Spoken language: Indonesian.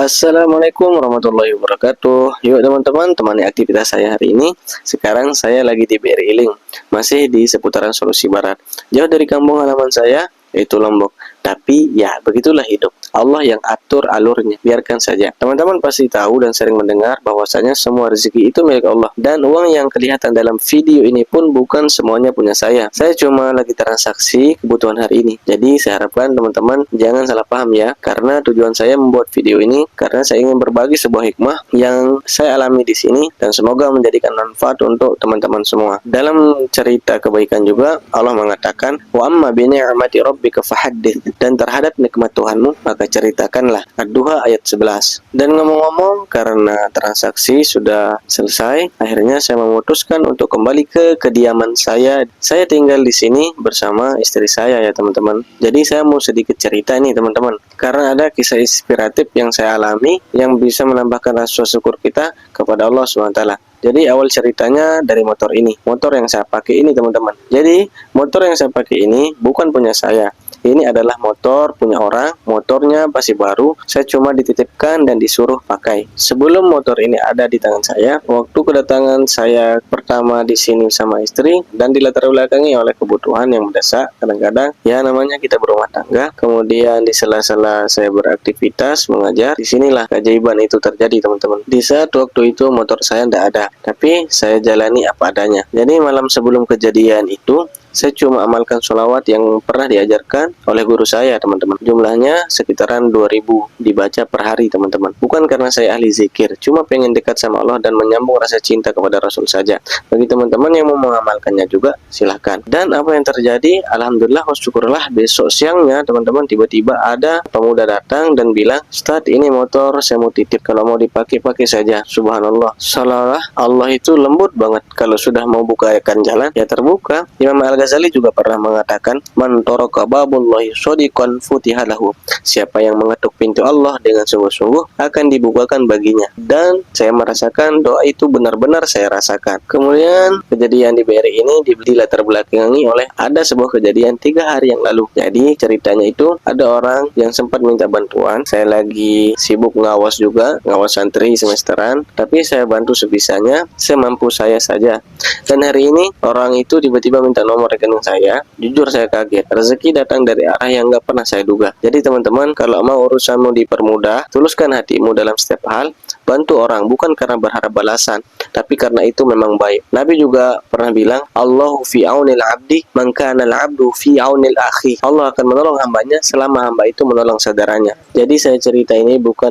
Assalamualaikum warahmatullahi wabarakatuh. Yuk teman-teman, temani aktivitas saya hari ini. Sekarang saya lagi di BRI Link, masih di seputaran Sulawesi Barat. Jauh dari kampung halaman saya, yaitu Lombok. Tapi ya begitulah hidup. Allah yang atur alurnya, biarkan saja. Teman-teman pasti tahu dan sering mendengar bahwasanya semua rezeki itu milik Allah. Dan uang yang kelihatan dalam video ini pun bukan semuanya punya saya. Saya cuma lagi transaksi kebutuhan hari ini. Jadi saya harapkan teman-teman jangan salah paham ya. Karena tujuan saya membuat video ini karena saya ingin berbagi sebuah hikmah yang saya alami di sini dan semoga menjadikan manfaat untuk teman-teman semua. Dalam cerita kebaikan juga Allah mengatakan, "Wa amma bi ni'mati rabbika fahaddits." Dan terhadap nikmat Tuhanmu maka ceritakanlah. Ad-Duha ayat 11. Dan ngomong-ngomong, karena transaksi sudah selesai, akhirnya saya memutuskan untuk kembali ke kediaman saya. Saya tinggal di sini bersama istri saya ya teman-teman. Jadi saya mau sedikit cerita nih teman-teman, karena ada kisah inspiratif yang saya alami yang bisa menambahkan rasa syukur kita kepada Allah SWT. Jadi awal ceritanya dari motor ini, motor yang saya pakai ini teman-teman. Jadi motor yang saya pakai ini bukan punya saya. Ini adalah motor punya orang, motornya masih baru, saya cuma dititipkan dan disuruh pakai. Sebelum motor ini ada di tangan saya, waktu kedatangan saya pertama di sini sama istri dan dilatar belakangi oleh kebutuhan yang mendesak, kadang-kadang ya namanya kita berumah tangga, kemudian di sela-sela saya beraktivitas mengajar, disinilah keajaiban itu terjadi teman-teman. Di saat waktu itu motor saya tidak ada, tapi saya jalani apa adanya. Jadi malam sebelum kejadian itu, saya cuma amalkan sholawat yang pernah diajarkan oleh guru saya teman-teman. Jumlahnya sekitaran 2000 dibaca per hari teman-teman. Bukan karena saya ahli zikir, cuma pengen dekat sama Allah dan menyambung rasa cinta kepada Rasul saja. Bagi teman-teman yang mau mengamalkannya juga silahkan. Dan apa yang terjadi, alhamdulillah syukurlah, besok siangnya teman-teman tiba-tiba ada pemuda datang dan bilang, "Ustadz, ini motor saya mau titip, kalau mau dipakai-pakai saja." Subhanallah, seolah Allah itu lembut banget. Kalau sudah mau bukakan jalan ya terbuka. Imam Al-Ghazali juga pernah mengatakan, "Man taraka babullahi shadiqan futiha lahu." Siapa yang mengetuk pintu Allah dengan sungguh-sungguh akan dibukakan baginya. Dan saya merasakan doa itu benar-benar saya rasakan. Kemudian kejadian di BRI ini dilatar belakangi oleh ada sebuah kejadian 3 hari yang lalu. Jadi ceritanya itu ada orang yang sempat minta bantuan. Saya lagi sibuk ngawas juga, ngawas santri semesteran, tapi saya bantu sebisanya, semampu saya saja. Dan hari ini orang itu tiba-tiba minta nomor rekening saya. Jujur saya kaget, rezeki datang dari arah yang nggak pernah saya duga. Jadi teman-teman, kalau mau urusanmu dipermudah, tuluskan hatimu dalam setiap hal, bantu orang bukan karena berharap balasan, tapi karena itu memang baik. Nabi juga pernah bilang, "Allahu fi aunil abdi man kana al-abdu fi aunil akhi." Allah akan menolong hambanya selama hamba itu menolong saudaranya. Jadi saya cerita ini bukan